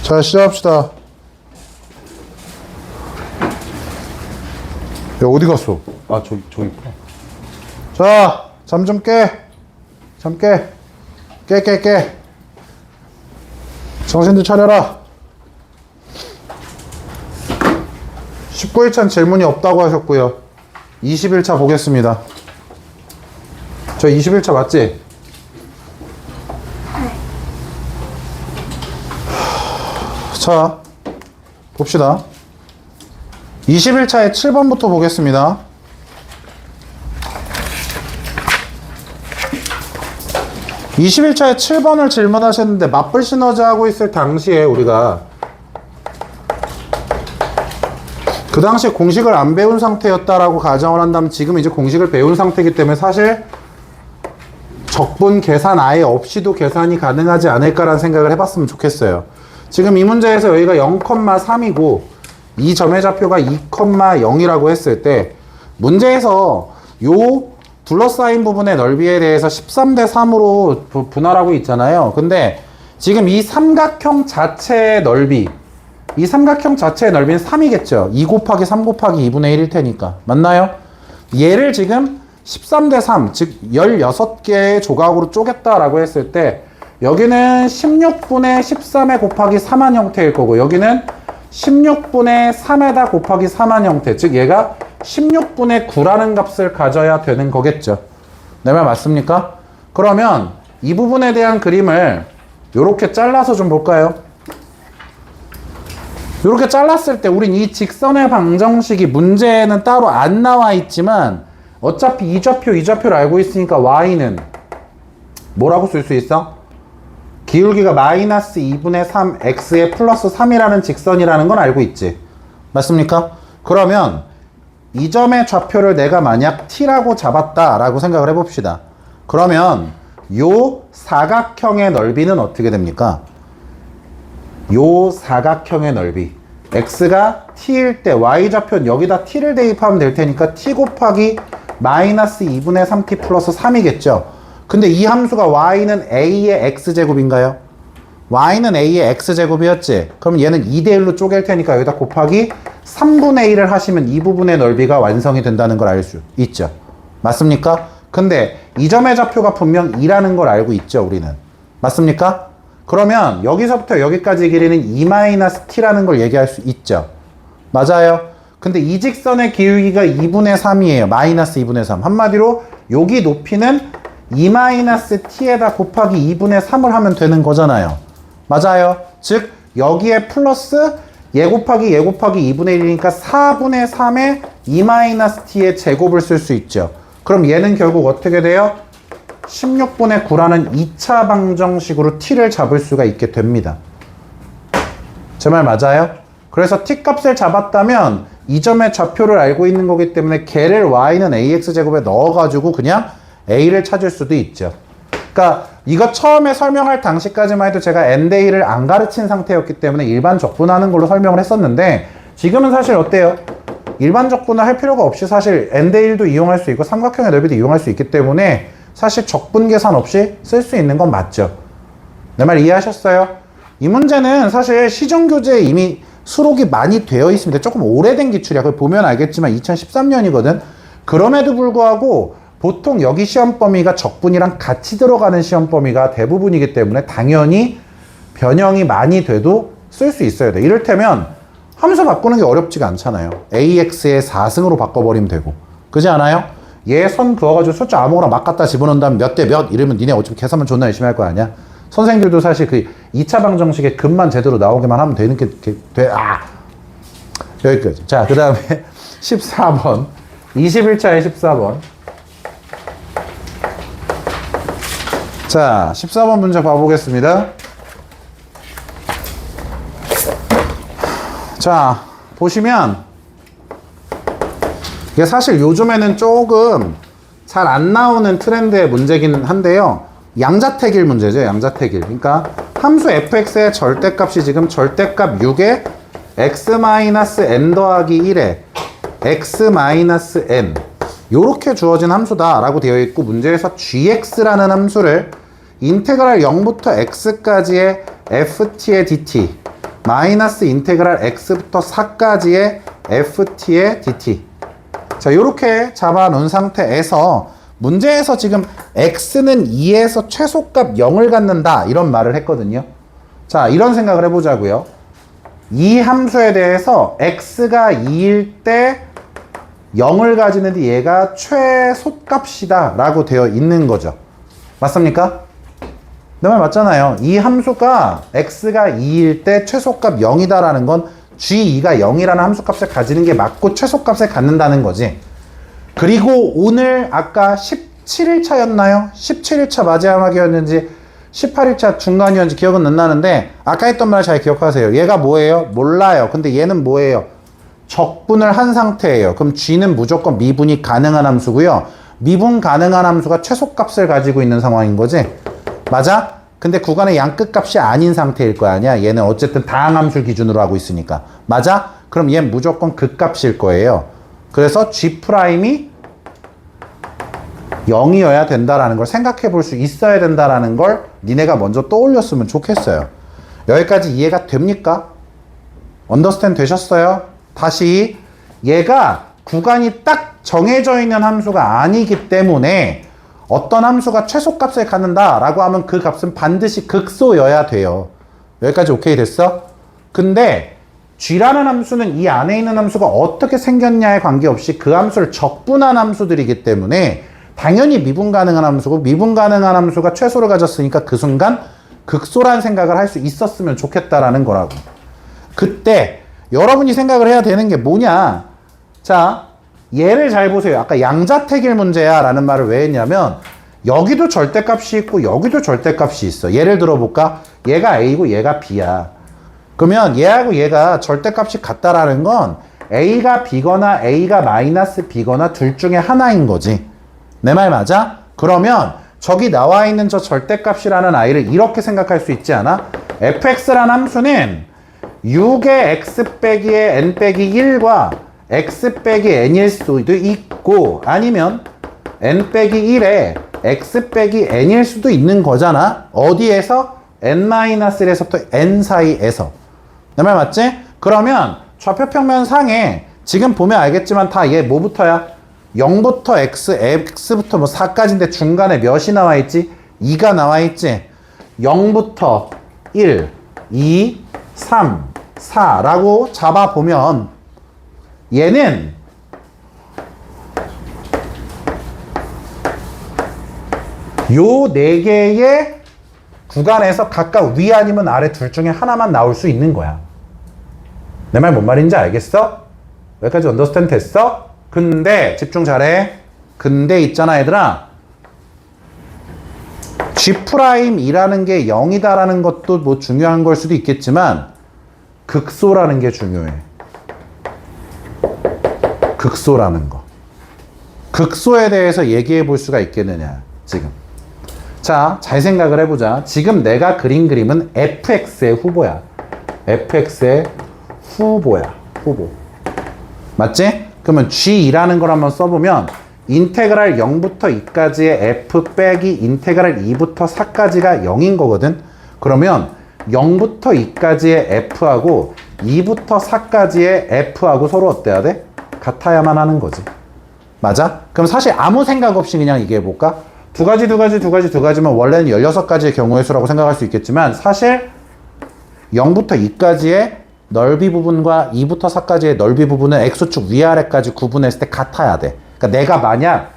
자, 시작합시다. 야, 어디 갔어? 아, 저기 있구나. 자, 잠 좀 깨. 잠 깨. 깨. 정신들 차려라. 19일차는 질문이 없다고 하셨고요. 20일차 보겠습니다. 저 20일차 맞지? 자, 봅시다. 21차에 7번부터 보겠습니다. (21차에) 7번을 질문하셨는데 맞불 시너지 하고 있을 당시에 우리가 그 당시에 공식을 안 배운 상태였다라고 가정을 한다면 지금 이제 공식을 배운 상태이기 때문에 사실 적분 계산 아예 없이도 계산이 가능하지 않을까라는 생각을 해봤으면 좋겠어요. 지금 이 문제에서 여기가 0,3이고 이 점의 좌표가 2,0이라고 했을 때 문제에서 요 둘러싸인 부분의 넓이에 대해서 13대 3으로 분할하고 있잖아요. 근데 지금 이 삼각형 자체의 넓이, 이 삼각형 자체의 넓이는 3이겠죠. 2 곱하기 3 곱하기 2분의 1일 테니까. 맞나요? 얘를 지금 13대 3, 즉 16개의 조각으로 쪼갰다라고 했을 때 여기는 16분의 13에 곱하기 3한 형태일 거고 여기는 16분의 3에다 곱하기 3한 형태, 즉 얘가 16분의 9라는 값을 가져야 되는 거겠죠. 내 말 맞습니까? 그러면 이 부분에 대한 그림을 이렇게 잘라서 좀 볼까요? 이렇게 잘랐을 때 우린 이 직선의 방정식이 문제에는 따로 안 나와 있지만 어차피 이 좌표를 알고 있으니까 y는 뭐라고 쓸 수 있어? 기울기가 마이너스 2분의 3 x에 플러스 3이라는 직선이라는 건 알고 있지. 맞습니까? 그러면 이 점의 좌표를 내가 만약 t라고 잡았다라고 생각을 해봅시다. 그러면 요 사각형의 넓이는 어떻게 됩니까? 요 사각형의 넓이 x가 t일 때 y 좌표는 여기다 t를 대입하면 될 테니까 t 곱하기 마이너스 2분의 3t 플러스 3이겠죠. 근데 이 함수가 y는 a의 x제곱인가요? y는 a의 x제곱이었지? 그럼 얘는 2대1로 쪼갤 테니까 여기다 곱하기 3분의 1을 하시면 이 부분의 넓이가 완성이 된다는 걸 알 수 있죠. 맞습니까? 근데 이 점의 좌표가 분명 2라는 걸 알고 있죠, 우리는. 맞습니까? 그러면 여기서부터 여기까지 길이는 2-t라는 걸 얘기할 수 있죠. 맞아요? 근데 이 직선의 기울기가 2분의 3이에요. 마이너스 2분의 3. 한마디로 여기 높이는 2-t에다 곱하기 2분의 3을 하면 되는 거잖아요. 맞아요? 즉 여기에 플러스 얘 곱하기 2분의 1이니까 4분의 3에 2-t의 제곱을 쓸 수 있죠. 그럼 얘는 결국 어떻게 돼요? 16분의 9라는 2차 방정식으로 t를 잡을 수가 있게 됩니다. 제 말 맞아요? 그래서 t 값을 잡았다면 이 점의 좌표를 알고 있는 거기 때문에 걔를 y는 ax제곱에 넣어가지고 그냥 a를 찾을 수도 있죠. 그러니까 이거 처음에 설명할 당시까지만 해도 제가 n대1을 안 가르친 상태였기 때문에 일반 적분하는 걸로 설명을 했었는데 지금은 사실 어때요? 일반 적분을 할 필요가 없이 사실 n대1도 이용할 수 있고 삼각형의 넓이도 이용할 수 있기 때문에 사실 적분 계산 없이 쓸 수 있는 건 맞죠. 내 말 이해하셨어요? 이 문제는 사실 시정교재에 이미 수록이 많이 되어 있습니다. 조금 오래된 기출이야. 그걸 보면 알겠지만 2013년이거든. 그럼에도 불구하고 보통 여기 시험 범위가 적분이랑 같이 들어가는 시험 범위가 대부분이기 때문에 당연히 변형이 많이 돼도 쓸 수 있어야 돼. 이를테면 함수 바꾸는 게 어렵지가 않잖아요. ax의 4승으로 바꿔버리면 되고. 그렇지 않아요? 얘 선 그어가지고 숫자 아무거나 막 갖다 집어넣은 다음 몇 대 몇 이러면 니네 어차피 계산만 존나 열심히 할 거 아니야? 선생님들도 사실 그 2차 방정식의 급만 제대로 나오기만 하면 되는 게 돼. 여기까지. 자, 그 다음에 14번. 21차에 14번. 자, 14번 문제 봐보겠습니다. 자, 보시면 이게 사실 요즘에는 조금 잘 안 나오는 트렌드의 문제긴 한데요. 양자택일 문제죠. 양자택일. 그러니까 함수 fx의 절대값이 지금 절대값 6에 x-n 더하기 1에 x-n 요렇게 주어진 함수다 라고 되어 있고 문제에서 gx라는 함수를 인테그랄 0부터 x까지의 ft의 dt 마이너스 인테그랄 x부터 4까지의 ft의 dt. 자, 요렇게 잡아놓은 상태에서 문제에서 지금 x는 2에서 최소값 0을 갖는다 이런 말을 했거든요. 자, 이런 생각을 해보자고요. 이 함수에 대해서 x가 2일 때 0을 가지는데 얘가 최소값이다 라고 되어 있는 거죠. 맞습니까? 내 말 맞잖아요. 이 함수가 x가 2일 때 최소값 0이다 라는 건 g2가 0이라는 함수값을 가지는 게 맞고 최소값을 갖는다는 거지. 그리고 오늘 아까 17일차였나요? 17일차 마지막이었는지 18일차 중간이었는지 기억은 안 나는데 아까 했던 말 잘 기억하세요. 얘가 뭐예요? 몰라요. 근데 얘는 뭐예요? 적분을 한 상태예요. 그럼 g는 무조건 미분이 가능한 함수고요. 미분 가능한 함수가 최소값을 가지고 있는 상황인 거지. 맞아? 근데 구간의 양끝값이 아닌 상태일 거 아니야. 얘는 어쨌든 다항함수를 기준으로 하고 있으니까. 맞아? 그럼 얘는 무조건 극값일 거예요. 그래서 G'이 0이어야 된다라는 걸 생각해 볼 수 있어야 된다라는 걸 니네가 먼저 떠올렸으면 좋겠어요. 여기까지 이해가 됩니까? 언더스탠드 되셨어요? 다시 얘가 구간이 딱 정해져 있는 함수가 아니기 때문에 어떤 함수가 최소값을 갖는다 라고 하면 그 값은 반드시 극소여야 돼요. 여기까지 오케이 됐어? 근데 g라는 함수는 이 안에 있는 함수가 어떻게 생겼냐에 관계없이 그 함수를 적분한 함수들이기 때문에 당연히 미분 가능한 함수고 미분 가능한 함수가 최소를 가졌으니까 그 순간 극소란 생각을 할 수 있었으면 좋겠다라는 거라고. 그때 여러분이 생각을 해야 되는 게 뭐냐. 자, 얘를 잘 보세요. 아까 양자택일 문제야 라는 말을 왜 했냐면 여기도 절대값이 있고 여기도 절대값이 있어. 예를 들어볼까? 얘가 A고 얘가 B야. 그러면 얘하고 얘가 절대값이 같다라는 건 A가 B거나 A가 마이너스 B거나 둘 중에 하나인 거지. 내 말 맞아? 그러면 저기 나와 있는 저 절대값이라는 아이를 이렇게 생각할 수 있지 않아? fx라는 함수는 6의 x 빼기의 n 빼기 1과 x 빼기 n일 수도 있고 아니면 n 빼기 1에 x 빼기 n일 수도 있는 거잖아. 어디에서? n-1에서부터 n 사이에서. 내 말 맞지? 그러면 좌표평면 상에 지금 보면 알겠지만 다 얘 뭐부터야? 0부터 x, x부터 뭐 4까지인데 중간에 몇이 나와 있지? 2가 나와 있지? 0부터 1, 2, 3, 4라고 잡아보면 얘는 요 4개의 구간에서 각각 위 아니면 아래 둘 중에 하나만 나올 수 있는 거야. 내 말 뭔 말인지 알겠어? 여기까지 언더스탠드 됐어? 근데 집중 잘해. 근데 있잖아 얘들아. G'이라는 게 0이다라는 것도 뭐 중요한 걸 수도 있겠지만 극소라는 게 중요해. 극소라는 거. 극소에 대해서 얘기해 볼 수가 있겠느냐 지금. 자, 잘 생각을 해보자. 지금 내가 그린 그림은 fx의 후보야. fx의 후보야. 후보. 맞지? 그러면 g라는 걸 한번 써보면 인테그랄 0부터 2까지의 f 빼기 인테그랄 2부터 4까지가 0인 거거든. 그러면 0부터 2까지의 f하고 2부터 4까지의 f하고 서로 어때야 돼? 같아야만 하는 거지. 맞아? 그럼 사실 아무 생각 없이 그냥 얘기해볼까? 두 가지면 원래는 16가지의 경우의 수라고 생각할 수 있겠지만 사실 0부터 2까지의 넓이 부분과 2부터 4까지의 넓이 부분은 x축 위아래까지 구분했을 때 같아야 돼. 그러니까 내가 만약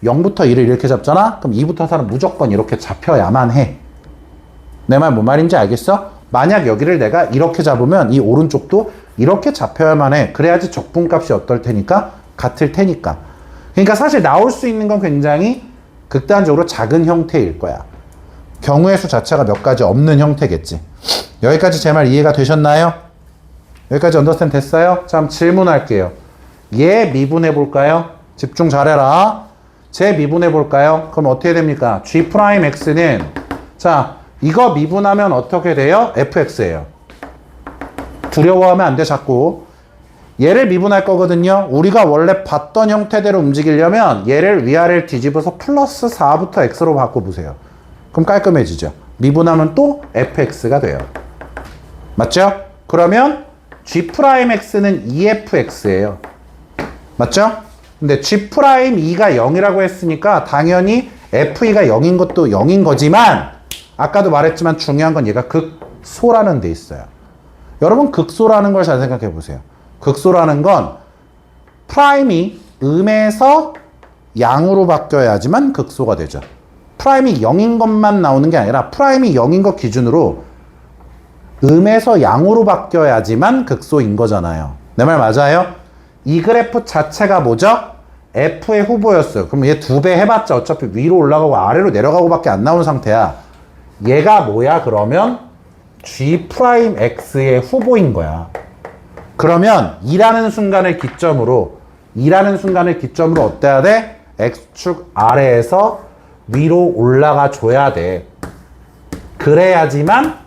0부터 1을 이렇게 잡잖아? 그럼 2부터 4는 무조건 이렇게 잡혀야만 해. 내 말 뭔 말인지 알겠어? 만약 여기를 내가 이렇게 잡으면 이 오른쪽도 이렇게 잡혀야만 해. 그래야지 적분값이 어떨 테니까? 같을 테니까. 그러니까 사실 나올 수 있는 건 굉장히 극단적으로 작은 형태일 거야. 경우의 수 자체가 몇 가지 없는 형태겠지. 여기까지 제 말 이해가 되셨나요? 여기까지 언더스탠드 됐어요? 자, 그럼 질문할게요. 얘 미분해 볼까요? 집중 잘해라. 쟤 미분해 볼까요? 그럼 어떻게 됩니까? G'X는 자, 이거 미분하면 어떻게 돼요? fx예요. 두려워하면 안 돼, 자꾸. 얘를 미분할 거거든요. 우리가 원래 봤던 형태대로 움직이려면 얘를 위아래를 뒤집어서 플러스 4부터 x로 바꿔보세요. 그럼 깔끔해지죠. 미분하면 또 fx가 돼요. 맞죠? 그러면 G'X는 EFX예요. 맞죠? 근데 G'2가 0이라고 했으니까 당연히 FE가 0인 것도 0인 거지만 아까도 말했지만 중요한 건 얘가 극소라는 데 있어요. 여러분 극소라는 걸 잘 생각해 보세요. 극소라는 건 프라임이 음에서 양으로 바뀌어야지만 극소가 되죠. 프라임이 0인 것만 나오는 게 아니라 프라임이 0인 것 기준으로 음에서 양으로 바뀌어야지만 극소인 거잖아요. 내 말 맞아요? 이 그래프 자체가 뭐죠? F의 후보였어요. 그럼 얘 2배 해봤자 어차피 위로 올라가고 아래로 내려가고 밖에 안 나오는 상태야. 얘가 뭐야? 그러면 G'X의 후보인 거야. 그러면 2라는 순간을 기점으로 어때야 돼? X축 아래에서 위로 올라가 줘야 돼. 그래야지만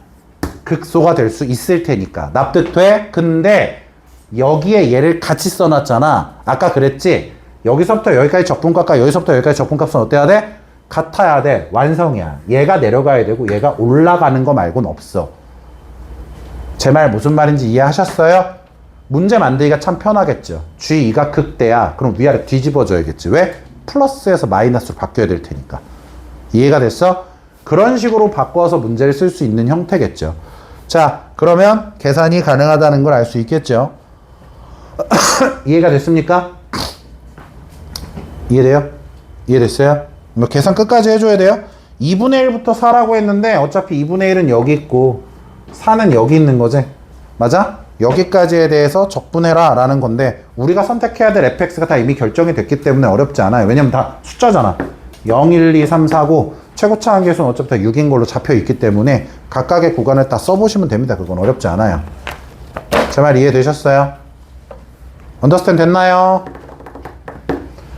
극소가 될 수 있을 테니까. 납득돼? 근데 여기에 얘를 같이 써놨잖아. 아까 그랬지? 여기서부터 여기까지 적분값과 여기서부터 여기까지 적분값은 어때야 돼? 같아야 돼. 완성이야. 얘가 내려가야 되고 얘가 올라가는 거 말고는 없어. 제 말 무슨 말인지 이해하셨어요? 문제 만들기가 참 편하겠죠. G2가 극대야. 그럼 위아래 뒤집어줘야겠지. 왜? 플러스에서 마이너스로 바뀌어야 될 테니까. 이해가 됐어? 그런 식으로 바꿔서 문제를 쓸 수 있는 형태겠죠. 자, 그러면 계산이 가능하다는 걸 알 수 있겠죠. 이해가 됐습니까? 이해돼요? 이해됐어요? 뭐 계산 끝까지 해줘야 돼요? 2분의 1부터 4라고 했는데 어차피 2분의 1은 여기 있고 4는 여기 있는 거지. 맞아? 여기까지에 대해서 적분해라 라는 건데 우리가 선택해야 될 fx가 다 이미 결정이 됐기 때문에 어렵지 않아요. 왜냐면 다 숫자잖아. 0, 1, 2, 3, 4, 9 최고차 한계수는 어차피 다 6인 걸로 잡혀 있기 때문에 각각의 구간을 다 써보시면 됩니다. 그건 어렵지 않아요. 제 말 이해되셨어요? 언더스탠드 됐나요?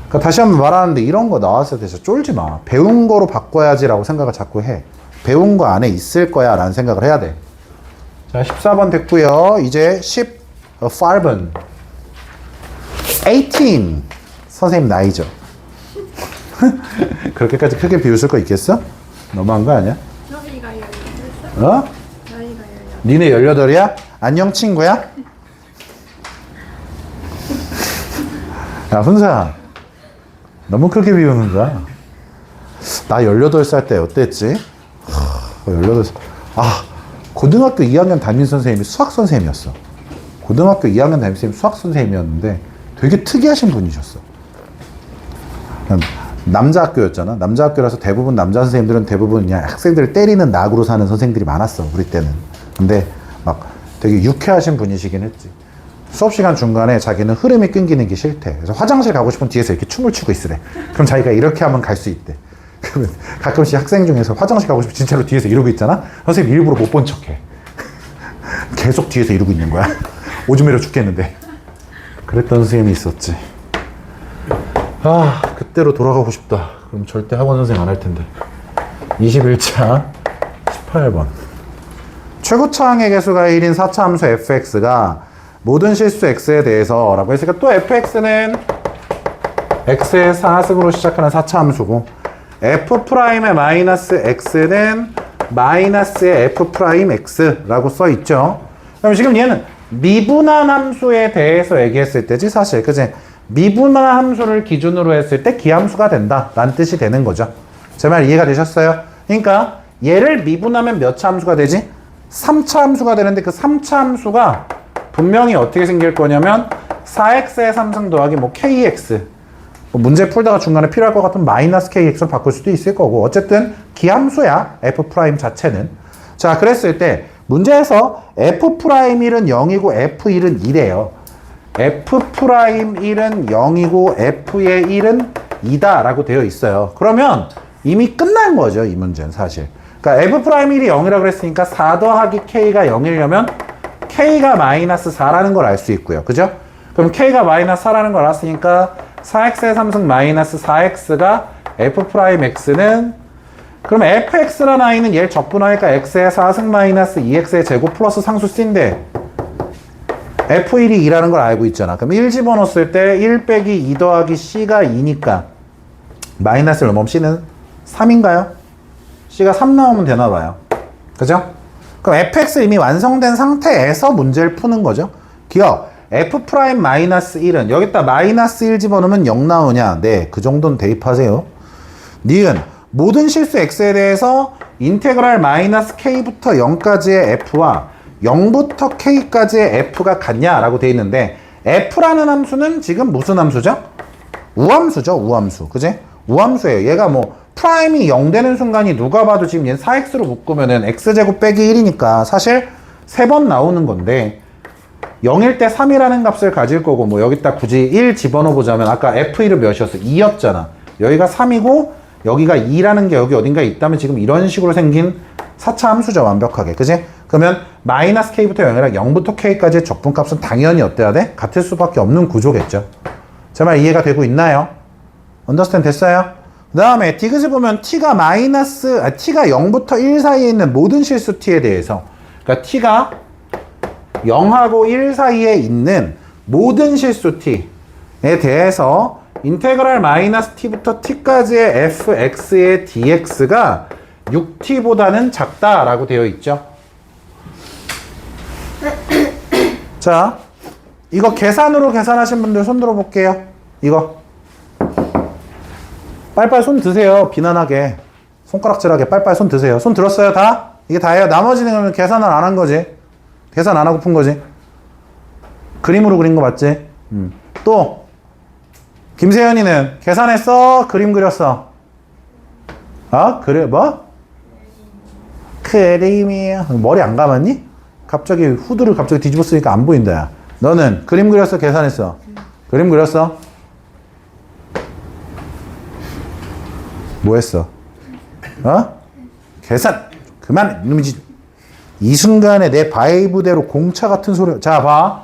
그러니까 다시 한번 말하는데 이런 거 나왔을 때 진짜 쫄지 마. 배운 거로 바꿔야지 라고 생각을 자꾸 해. 배운 거 안에 있을 거야 라는 생각을 해야 돼. 자, 14번 됐고요. 이제 18번 18 선생님 나이죠. 그렇게까지 크게 비웃을 거 있겠어? 너무한 거 아니야? 나이가 18살? 어? 나이가 18살. 니네 18이야? 안녕 친구야? 야 훈사 너무 크게 비우는 거야. 나 18살 때 어땠지? 18살 고등학교 2학년 담임 선생님이 수학 선생님이었어. 고등학교 2학년 담임 선생님이 수학 선생님이었는데 되게 특이하신 분이셨어. 남자 학교였잖아. 남자 학교라서 대부분 남자 선생님들은 대부분 그냥 학생들을 때리는 낙으로 사는 선생님들이 많았어. 우리 때는. 근데 막 되게 유쾌하신 분이시긴 했지. 수업 시간 중간에 자기는 흐름이 끊기는 게 싫대. 그래서 화장실 가고 싶은 뒤에서 이렇게 춤을 추고 있으래. 그럼 자기가 이렇게 하면 갈 수 있대. 그러면 가끔씩 학생 중에서 화장실 가고 싶으면 진짜로 뒤에서 이러고 있잖아. 선생님 일부러 못 본 척해. 계속 뒤에서 이러고 있는 거야. 오줌 매려 죽겠는데. 그랬던 선생님이 있었지. 그때로 돌아가고 싶다. 그럼 절대 학원 선생 안 할 텐데. 21차 18번. 최고차 항의 개수가 1인 4차 함수 fx가 모든 실수 x에 대해서 라고 했으니까 또 fx는 x의 4승으로 시작하는 4차 함수고 f'의 마이너스 x는 마이너스의 f'x라고 써있죠. 그럼 지금 얘는 미분한 함수에 대해서 얘기했을 때지 사실 그치? 미분한 함수를 기준으로 했을 때 기함수가 된다 라는 뜻이 되는 거죠. 제 말 이해가 되셨어요? 그러니까 얘를 미분하면 몇 차 함수가 되지? 3차 함수가 되는데 그 3차 함수가 분명히 어떻게 생길 거냐면 4x의 3승 더하기 뭐 kx 문제 풀다가 중간에 필요할 것 같으면 마이너스 kx로 바꿀 수도 있을 거고 어쨌든 기함수야 f' 자체는. 자 그랬을 때 문제에서 f'1은 0이고 f1은 2래요. f'1은 0이고 f의 1은 2다 라고 되어 있어요. 그러면 이미 끝난 거죠 이 문제는 사실. 그러니까 f'1이 0이라고 그랬으니까 4 더하기 k가 0이려면 k가 마이너스 4라는 걸 알 수 있고요. 그죠? 그럼 k가 마이너스 4라는 걸 알았으니까 4x의 3승 마이너스 4x가 f'x는 그럼 fx라는 아이는 얘를 적분하니까 x의 4승 마이너스 2x의 제곱 플러스 상수 c인데 f1이 2라는 걸 알고 있잖아. 그럼 1 집어넣었을 때 1 빼기 2 더하기 c가 2니까 마이너스를 넘으면 c는 3인가요? c가 3 나오면 되나 봐요. 그죠? 그럼 fx 이미 완성된 상태에서 문제를 푸는 거죠. 기억. f'-1은 여기다 -1 집어넣으면 0 나오냐? 네, 그 정도는 대입하세요. 니은 모든 실수 x에 대해서 인테그랄 -k부터 0까지의 f와 0부터 k까지의 f가 같냐라고 돼 있는데 f라는 함수는 지금 무슨 함수죠? 우함수죠, 우함수. 그지? 우함수예요. 얘가 뭐 프라임이 0 되는 순간이 누가 봐도 지금 얘는 4x로 묶으면은 x제곱 빼기 1이니까 사실 3번 나오는 건데 0일 때 3이라는 값을 가질 거고 뭐 여기다 굳이 1 집어넣어 보자면 아까 f1은 몇이었어? 2였잖아. 여기가 3이고 여기가 2라는 게 여기 어딘가에 있다면 지금 이런 식으로 생긴 4차 함수죠. 완벽하게. 그지? 그러면 -k부터 0이랑 0부터 k까지의 적분값은 당연히 어때야 돼? 같을 수밖에 없는 구조겠죠. 제 말 이해가 되고 있나요? 언더스탠드 됐어요? 그 다음에 디귿을 보면 t가 0부터 1 사이에 있는 모든 실수 t에 대해서 그러니까 t가 0하고 1 사이에 있는 모든 실수 t에 대해서 인테그랄 -t부터 t까지의 fx의 dx가 6t보다는 작다라고 되어 있죠. 자, 이거 계산으로 계산하신 분들 손 들어볼게요. 이거 빨빨 손 드세요. 비난하게 손가락질하게 빨빨 손 드세요. 손 들었어요 다? 이게 다예요. 나머지는 계산을 안 한 거지. 계산 안 하고 푼 거지. 그림으로 그린 거 맞지? 또 김세현이는 계산했어? 그림 그렸어? 그래 뭐? 그림이야. 머리 안 감았니? 갑자기 후드를 갑자기 뒤집어 쓰니까 안 보인다. 야. 너는 그림 그렸어? 계산했어? 그림 그렸어? 뭐 했어? 계산! 그만! 이놈이지. 이 순간에 내 바이브대로 공차 같은 소리. 자, 봐.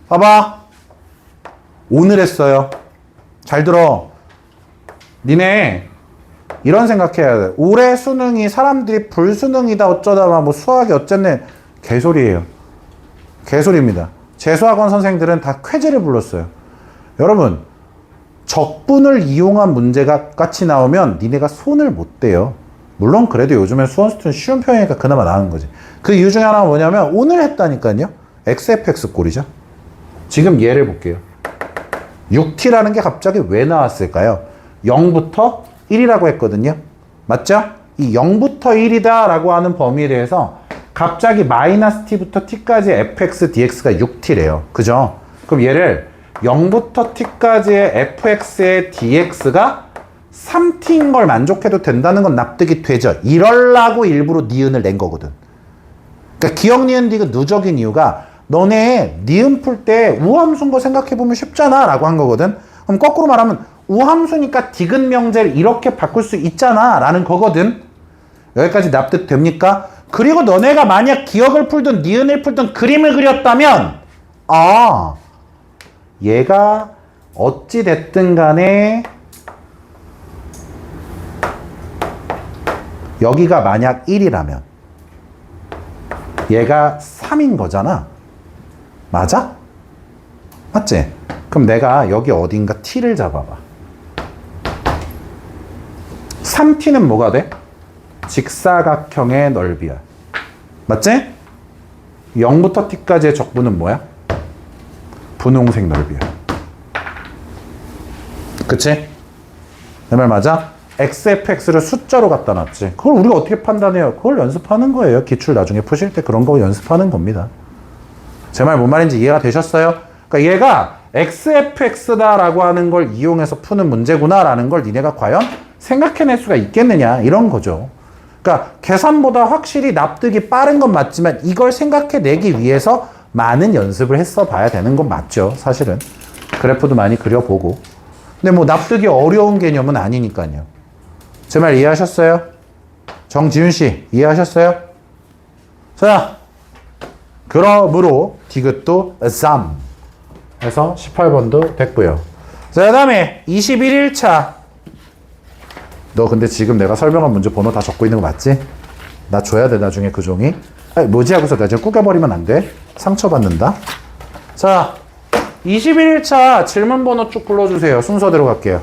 봐봐. 오늘 했어요. 잘 들어. 니네 이런 생각해야 돼. 올해 수능이 사람들이 불수능이다 어쩌다 뭐 수학이 어쨌네. 개소리예요. 개소리입니다. 재수학원 선생들은 다 쾌재를 불렀어요. 여러분 적분을 이용한 문제가 같이 나오면 니네가 손을 못 대요. 물론 그래도 요즘엔 수원수투는 쉬운 편이니까 그나마 나은 거지. 그 이유 중에 하나가 뭐냐면 오늘 했다니까요. XFX 꼴이죠. 지금 얘를 볼게요. 6t라는 게 갑자기 왜 나왔을까요? 0부터 1이라고 했거든요. 맞죠? 이 0부터 1이다 라고 하는 범위에 대해서 갑자기 -t부터 t까지 fx dx가 6t래요. 그죠? 그럼 얘를 0부터 t까지의 fx의 dx가 3t인 걸 만족해도 된다는 건 납득이 되죠. 이럴라고 일부러 니은을 낸 거거든. 그러니까 기억 니은 디귿 누적인 이유가 너네 니은 풀 때 우함수인 거 생각해보면 쉽잖아 라고 한 거거든. 그럼 거꾸로 말하면 우함수니까 디귿 명제를 이렇게 바꿀 수 있잖아 라는 거거든. 여기까지 납득됩니까? 그리고 너네가 만약 기억을 풀든 니은을 풀든 그림을 그렸다면 얘가 어찌 됐든 간에 여기가 만약 1이라면 얘가 3인 거잖아. 맞아? 맞지? 그럼 내가 여기 어딘가 t를 잡아봐. 3t는 뭐가 돼? 직사각형의 넓이야. 맞지? 0부터 t까지의 적분은 뭐야? 분홍색 넓이야. 그치? 내 말 맞아? XFX를 숫자로 갖다 놨지. 그걸 우리가 어떻게 판단해요? 그걸 연습하는 거예요. 기출 나중에 푸실 때 그런 거 연습하는 겁니다. 제 말 뭔 말인지 이해가 되셨어요? 그러니까 얘가 XFX다라고 하는 걸 이용해서 푸는 문제구나라는 걸 니네가 과연 생각해낼 수가 있겠느냐 이런 거죠. 그러니까 계산보다 확실히 납득이 빠른 건 맞지만 이걸 생각해내기 위해서 많은 연습을 했어 봐야 되는 건 맞죠. 사실은. 그래프도 많이 그려보고. 근데 뭐 납득이 어려운 개념은 아니니까요. 제 말 이해하셨어요? 정지윤 씨 이해하셨어요? 자, 그러므로 디귿도 3 해서 18번도 됐고요. 자, 그 다음에 21일차. 너 근데 지금 내가 설명한 문제 번호 다 적고 있는 거 맞지? 나 줘야 돼 나중에 그 종이. 아니, 뭐지 하고서 나 지금 꾸겨버리면 안 돼. 상처받는다. 자, 21일차 질문 번호 쭉 불러주세요. 순서대로 갈게요.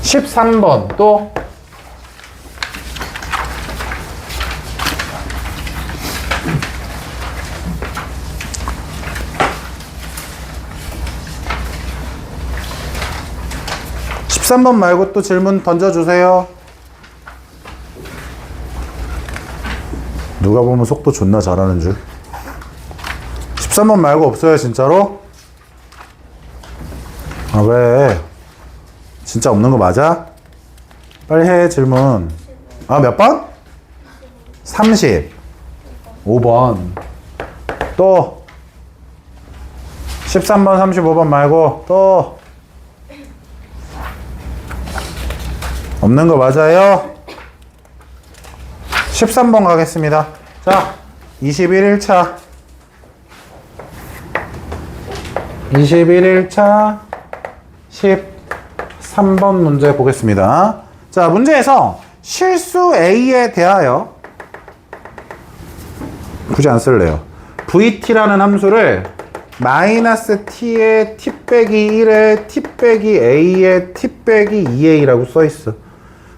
13번 또 13번 말고 또 질문 던져주세요. 누가 보면 속도 존나 잘하는 줄. 13번 말고 없어요 진짜로? 아 왜? 진짜 없는 거 맞아? 빨리 해 질문. 아 몇 번? 35번. 또 13번 35번 말고 또 없는 거 맞아요? 13번 가겠습니다. 자 21일차 21일차 13번 문제 보겠습니다. 자 문제에서 실수 A에 대하여 굳이 안 쓸래요. VT라는 함수를 마이너스 T에 T 빼기 1에 T 빼기 A에 T 빼기 2A라고 써있어.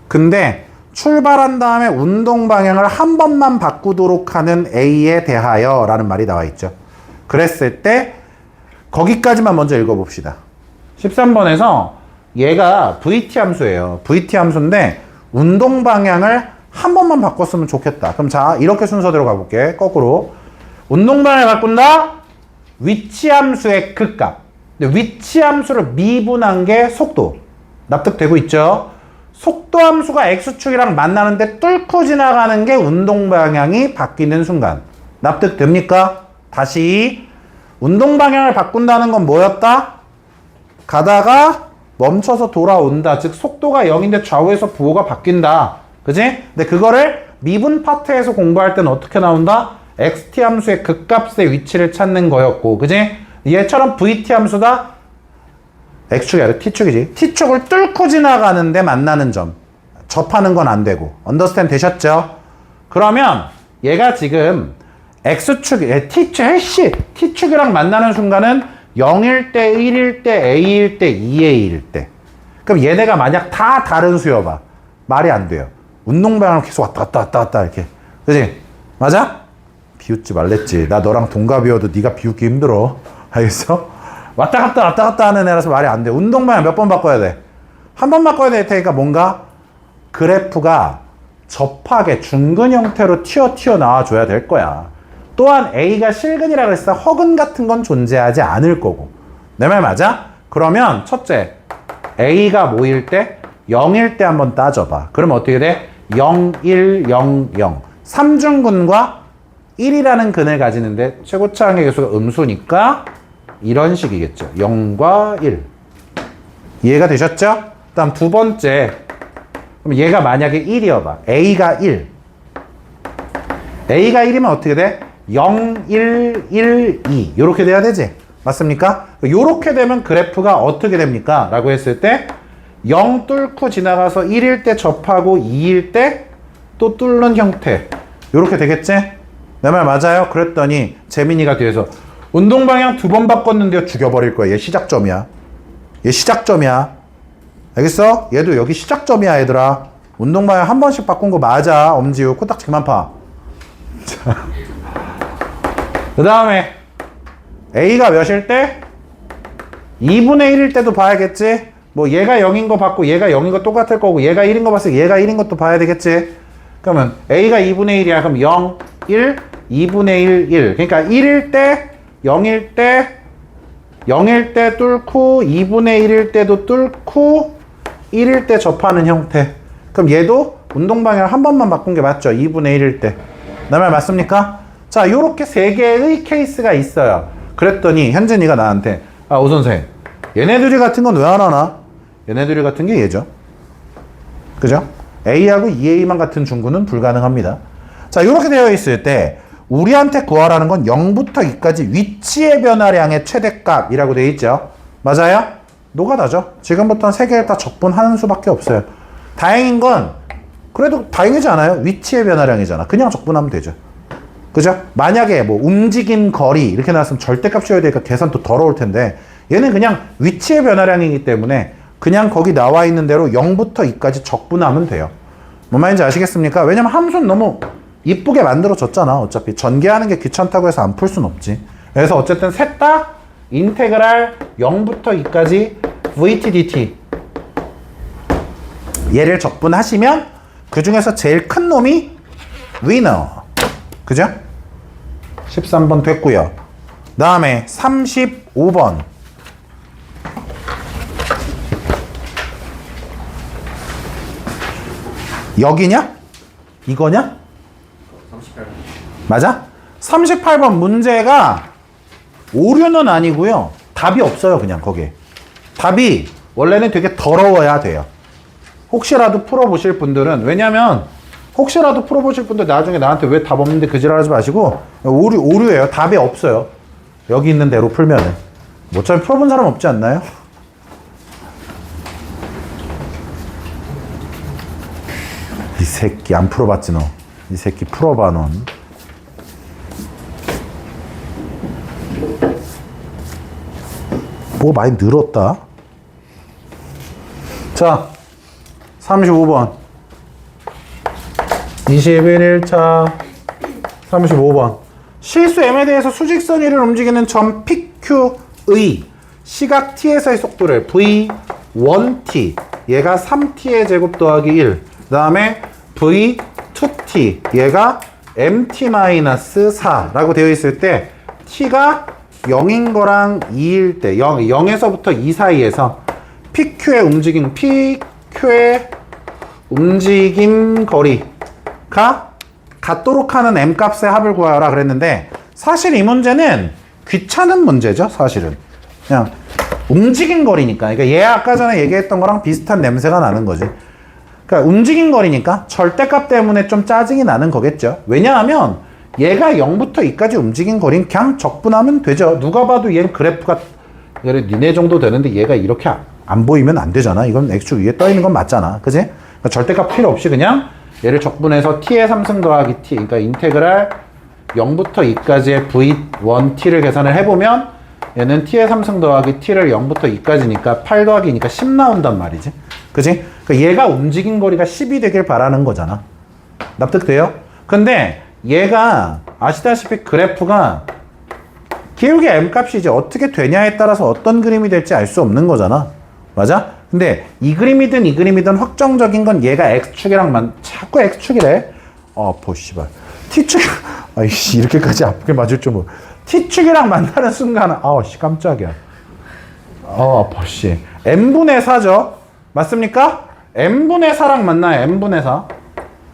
근데 출발한 다음에 운동 방향을 한 번만 바꾸도록 하는 A에 대하여 라는 말이 나와 있죠. 그랬을 때 거기까지만 먼저 읽어봅시다. 13번에서 얘가 VT 함수예요. VT 함수인데 운동 방향을 한 번만 바꿨으면 좋겠다. 그럼 자 이렇게 순서대로 가볼게. 거꾸로 운동 방향을 바꾼다. 위치 함수의 극값. 근데 위치 함수를 미분한 게 속도. 납득되고 있죠? 속도 함수가 x축이랑 만나는데 뚫고 지나가는 게 운동 방향이 바뀌는 순간. 납득됩니까? 다시 운동 방향을 바꾼다는 건 뭐였다? 가다가 멈춰서 돌아온다. 즉 속도가 0인데 좌우에서 부호가 바뀐다. 그지? 근데 그거를 미분 파트에서 공부할 때는 어떻게 나온다? xt 함수의 극값의 위치를 찾는 거였고, 그지? 얘처럼 vt 함수다. x축이 아니라 t축이지. t축을 뚫고 지나가는데 만나는 점. 접하는 건 안 되고. 언더스탠드 되셨죠? 그러면 얘가 지금 x축, t축이랑 만나는 순간은 0일 때, 1일 때, a일 때, 2a일 때. 그럼 얘네가 만약 다 다른 수여봐. 말이 안 돼요. 운동 방향을 계속 왔다 이렇게. 그지? 맞아? 비웃지 말랬지. 나 너랑 동갑이어도 네가 비웃기 힘들어. 알겠어? 왔다 갔다 하는 애라서 말이 안 돼. 운동 방향 몇 번 바꿔야 돼? 한 번 바꿔야 될 테니까 뭔가 그래프가 접하게 중근 형태로 튀어 나와줘야 될 거야. 또한 A가 실근이라 그랬을 때 허근 같은 건 존재하지 않을 거고. 내 말 맞아? 그러면 첫째, A가 뭐일 때? 0일 때 한번 따져봐. 그러면 어떻게 돼? 0, 1, 0, 0. 3중근과 1이라는 근을 가지는데 최고차항의 개수가 음수니까 이런 식이겠죠. 0과 1. 이해가 되셨죠? 다음 두 번째. 그럼 얘가 만약에 1이어봐. A가 1. A가 1이면 어떻게 돼? 0, 1, 1, 2. 요렇게 돼야 되지? 맞습니까? 요렇게 되면 그래프가 어떻게 됩니까? 라고 했을 때 0 뚫고 지나가서 1일 때 접하고 2일 때 또 뚫는 형태. 요렇게 되겠지? 내 말 맞아요? 그랬더니 재민이가 뒤에서 운동 방향 2번 바꿨는데요. 죽여버릴 거야. 얘 시작점이야. 얘 시작점이야. 알겠어? 얘도 여기 시작점이야 얘들아. 운동 방향 한 번씩 바꾼 거 맞아. 엄지우 코딱지 그만 파. 자. 그 다음에 A가 몇일 때? 2분의 1일 때도 봐야겠지? 뭐 얘가 0인 거 봤고 얘가 0인 거 똑같을 거고 얘가 1인 거 봤으니까 얘가 1인 것도 봐야 되겠지? 그러면 A가 2분의 1이야. 그럼 0, 1, 2분의 1, 1. 그러니까 1일 때, 0일 때, 0일 때 뚫고 2분의 1일 때도 뚫고 1일 때 접하는 형태. 그럼 얘도 운동 방향을 한 번만 바꾼 게 맞죠? 2분의 1일 때. 내 말 맞습니까? 자, 요렇게 세 개의 케이스가 있어요. 그랬더니 현진이가 나한테 오 선생, 얘네들이 같은 건 왜 안 하나? 얘네들이 같은 게 얘죠. 그죠? A하고 2A만 같은 중구는 불가능합니다. 자, 요렇게 되어 있을 때 우리한테 구하라는 건 0부터 2까지 위치의 변화량의 최대값이라고 되어 있죠. 맞아요? 노가다죠. 지금부터는 세 개를 다 적분하는 수밖에 없어요. 다행인 건 그래도 다행이지 않아요? 위치의 변화량이잖아. 그냥 적분하면 되죠. 그죠? 만약에 뭐 움직임 거리 이렇게 나왔으면 절대값 씌워야 되니까 계산 또 더러울 텐데 얘는 그냥 위치의 변화량이기 때문에 그냥 거기 나와 있는 대로 0부터 2까지 적분하면 돼요. 뭔 말인지 아시겠습니까? 왜냐면 함수는 너무 이쁘게 만들어졌잖아. 어차피 전개하는 게 귀찮다고 해서 안 풀 순 없지. 그래서 어쨌든 셋 다 인테그랄 0부터 2까지 VT dt 얘를 적분하시면 그 중에서 제일 큰 놈이 위너. 그죠? 13번 됐고요. 다음에 35번. 여기냐? 이거냐? 38번. 맞아? 38번 문제가 오류는 아니고요. 답이 없어요. 그냥 거기에. 답이 원래는 되게 더러워야 돼요. 혹시라도 풀어보실 분들은, 왜냐면 혹시라도 풀어보실 분들 나중에 나한테 왜 답 없는데 그 지랄하지 마시고, 오류예요. 답이 없어요. 여기 있는 대로 풀면은. 뭐 어차피 풀어본 사람 없지 않나요? 이 새끼 안 풀어봤지 너. 이 새끼 풀어봐 넌. 뭐 많이 늘었다. 자, 35번. 21일차 35번. 실수 m에 대해서 수직선 위를 움직이는 점 PQ의 시각 t에서의 속도를 v1t, 얘가 3t의 제곱 더하기 1, 그 다음에 v2t, 얘가 mt-4라고 되어 있을 때 t가 0인 거랑 2일 때 0에서부터 2 사이에서 PQ의 움직임 거리가 같도록 하는 m값의 합을 구하라 그랬는데, 사실 이 문제는 귀찮은 문제죠. 사실은 그냥 움직임 거리니까. 그러니까 얘 아까 전에 얘기했던 거랑 비슷한 냄새가 나는 거지. 그러니까 움직임 거리니까 절대값 때문에 좀 짜증이 나는 거겠죠. 왜냐하면 얘가 0부터 2까지 움직인 거리는 그냥 적분하면 되죠. 누가 봐도 얘는 그래프가 니네 정도 되는데 얘가 이렇게 안 보이면 안 되잖아. 이건 x축 위에 떠 있는 건 맞잖아. 그지? 그러니까 절대값 필요 없이 그냥 얘를 적분해서 t의 3승 더하기 t, 그러니까 인테그랄 0부터 2까지의 v1t를 계산을 해보면 얘는 t의 3승 더하기 t를 0부터 2까지니까 8 더하기니까 10 나온단 말이지. 그지? 그러니까 얘가 움직인 거리가 10이 되길 바라는 거잖아. 납득돼요? 근데 얘가 아시다시피 그래프가 기울기 m값이 이제 어떻게 되냐에 따라서 어떤 그림이 될지 알 수 없는 거잖아. 맞아? 근데 이 그림이든 확정적인 건 얘가 x축이랑 자꾸 x축이래. 씨발. t축, 아이씨, 이렇게까지 아프게 맞을 줄 모르. t축이랑 만나는 순간, 씨, 깜짝이야. 씨. n분의 4죠? 맞습니까? n분의 4랑 만나요, n분의 4.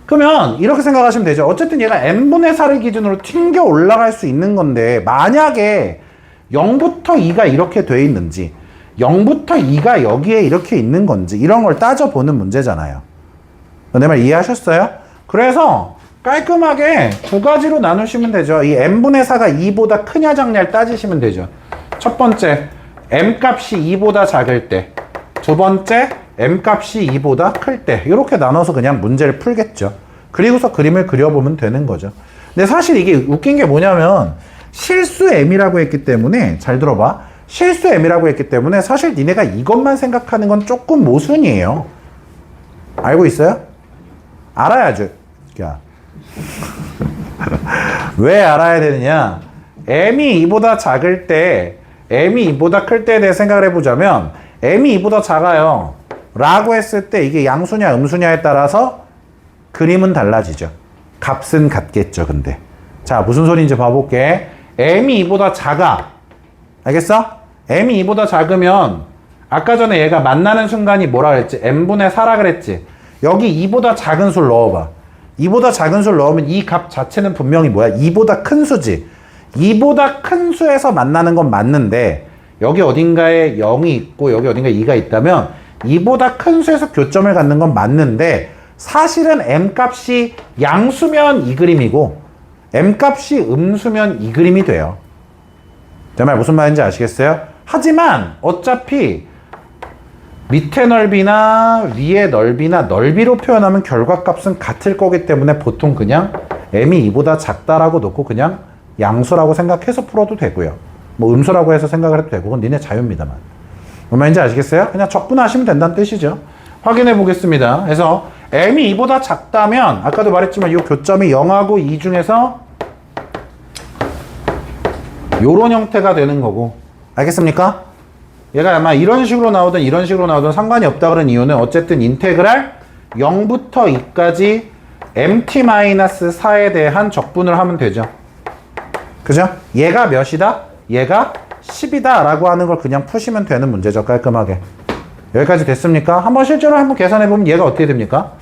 그러면 이렇게 생각하시면 되죠. 어쨌든 얘가 n분의 4를 기준으로 튕겨 올라갈 수 있는 건데, 만약에 0부터 2가 이렇게 돼 있는지, 0부터 2가 여기에 이렇게 있는 건지, 이런 걸 따져보는 문제잖아요. 내 말 이해하셨어요? 그래서 깔끔하게 두 가지로 나누시면 되죠. 이 n분의 4가 2보다 크냐 작냐를 따지시면 되죠. 첫 번째, m값이 2보다 작을 때. 두 번째, m값이 2보다 클 때. 이렇게 나눠서 그냥 문제를 풀겠죠. 그리고서 그림을 그려보면 되는 거죠. 근데 사실 이게 웃긴 게 뭐냐면, 실수 m이라고 했기 때문에, 잘 들어봐. 실수 m이라고 했기 때문에 사실 니네가 이것만 생각하는 건 조금 모순이에요. 알고 있어요? 알아야죠. 야. 왜 알아야 되느냐? m이 2보다 작을 때, m이 2보다 클 때에 대해 생각을 해보자면, m이 2보다 작아요 라고 했을 때 이게 양수냐 음수냐에 따라서 그림은 달라지죠. 값은 같겠죠. 근데 자, 무슨 소리인지 봐볼게. m이 2보다 작아. 알겠어? m이 2보다 작으면 아까 전에 얘가 만나는 순간이 뭐라 그랬지? n분의 4라 그랬지? 여기 2보다 작은 수를 넣어봐. 2보다 작은 수를 넣으면 이 값 자체는 분명히 뭐야? 2보다 큰 수지. 2보다 큰 수에서 만나는 건 맞는데, 여기 어딘가에 0이 있고 여기 어딘가에 2가 있다면 2보다 큰 수에서 교점을 갖는 건 맞는데, 사실은 m값이 양수면 이 그림이고 m값이 음수면 이 그림이 돼요. 제 말 무슨 말인지 아시겠어요? 하지만 어차피 밑에 넓이나 위에 넓이나 넓이로 표현하면 결과값은 같을 거기 때문에 보통 그냥 m이 2보다 작다라고 놓고 그냥 양수라고 생각해서 풀어도 되고요. 뭐 음수라고 해서 생각을 해도 되고, 그건 니네 자유입니다만. 뭔 말인지 아시겠어요? 그냥 적분하시면 된다는 뜻이죠. 확인해 보겠습니다. 그래서 m이 2보다 작다면 아까도 말했지만 이 교점이 0하고 2 중에서 요런 형태가 되는 거고, 알겠습니까? 얘가 아마 이런 식으로 나오든 이런 식으로 나오든 상관이 없다 그런 이유는 어쨌든 인테그랄 0부터 2까지 mt-4에 대한 적분을 하면 되죠. 그죠? 얘가 몇이다? 얘가 10이다 라고 하는 걸 그냥 푸시면 되는 문제죠. 깔끔하게. 여기까지 됐습니까? 한번 실제로 한번 계산해보면 얘가 어떻게 됩니까?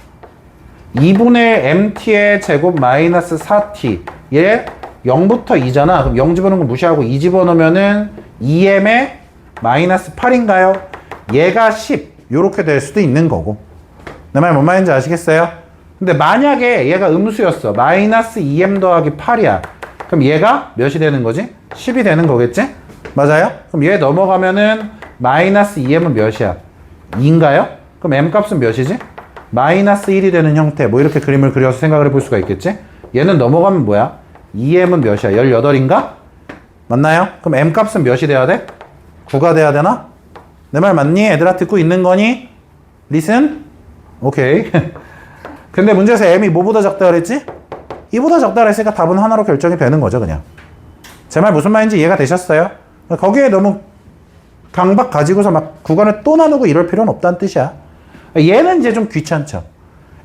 2분의 mt의 제곱 마이너스 4t. 얘 0부터 2잖아. 그럼 0 집어넣는 거 무시하고 2 집어넣으면은 2m의 마이너스 8인가요? 얘가 10. 요렇게 될 수도 있는 거고. 내 말 뭔 말인지 아시겠어요? 근데 만약에 얘가 음수였어. 마이너스 2m 더하기 8이야. 그럼 얘가 몇이 되는 거지? 10이 되는 거겠지? 맞아요? 그럼 얘 넘어가면은 마이너스 2m은 몇이야? 2인가요? 그럼 m 값은 몇이지? 마이너스 1이 되는 형태. 뭐 이렇게 그림을 그려서 생각을 해볼 수가 있겠지? 얘는 넘어가면 뭐야? 2m은 몇이야? 18인가? 맞나요? 그럼 m 값은 몇이 돼야 돼? 9가 돼야 되나? 내 말 맞니? 애들아 듣고 있는 거니? 리슨? 오케이. 근데 문제에서 m이 뭐보다 작다 그랬지? 2보다 작다 그랬으니까 답은 하나로 결정이 되는 거죠, 그냥. 제 말 무슨 말인지 이해가 되셨어요? 거기에 너무 강박 가지고서 막 구간을 또 나누고 이럴 필요는 없다는 뜻이야. 얘는 이제 좀 귀찮죠.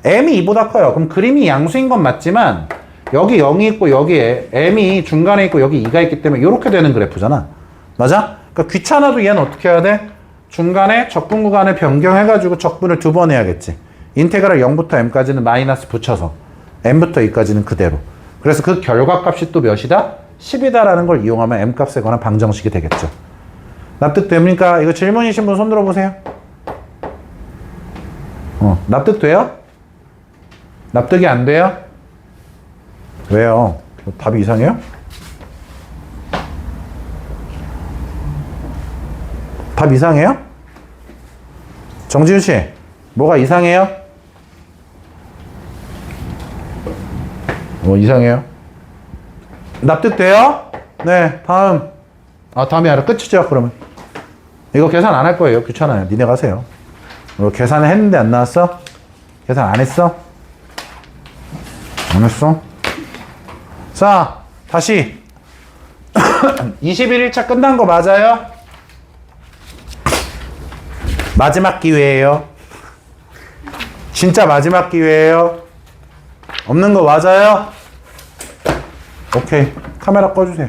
m이 2보다 커요. 그럼 그림이 양수인 건 맞지만 여기 0이 있고 여기에 m이 중간에 있고 여기 2가 있기 때문에 이렇게 되는 그래프잖아. 맞아? 그러니까 귀찮아도 얘는 어떻게 해야 돼? 중간에 적분 구간을 변경해가지고 적분을 2번 해야겠지. 인테그랄 0부터 m까지는 마이너스 붙여서 m부터 2까지는 그대로. 그래서 그 결과값이 또 몇이다? 10이다라는 걸 이용하면 m값에 관한 방정식이 되겠죠. 납득됩니까? 이거 질문이신 분 손 들어보세요. 납득돼요? 납득이 안 돼요? 왜요? 답이 이상해요? 답 이상해요? 정지훈 씨, 뭐가 이상해요? 뭐 이상해요? 납득돼요? 네, 다음. 다음이 아니라 끝이죠, 그러면. 이거 계산 안 할 거예요. 귀찮아요. 니네가 하세요. 계산을 했는데 안 나왔어? 계산 안 했어? 안 했어? 자, 다시. 21일차 끝난 거 맞아요? 마지막 기회예요. 진짜 마지막 기회예요. 없는 거 맞아요? 오케이. 카메라 꺼주세요.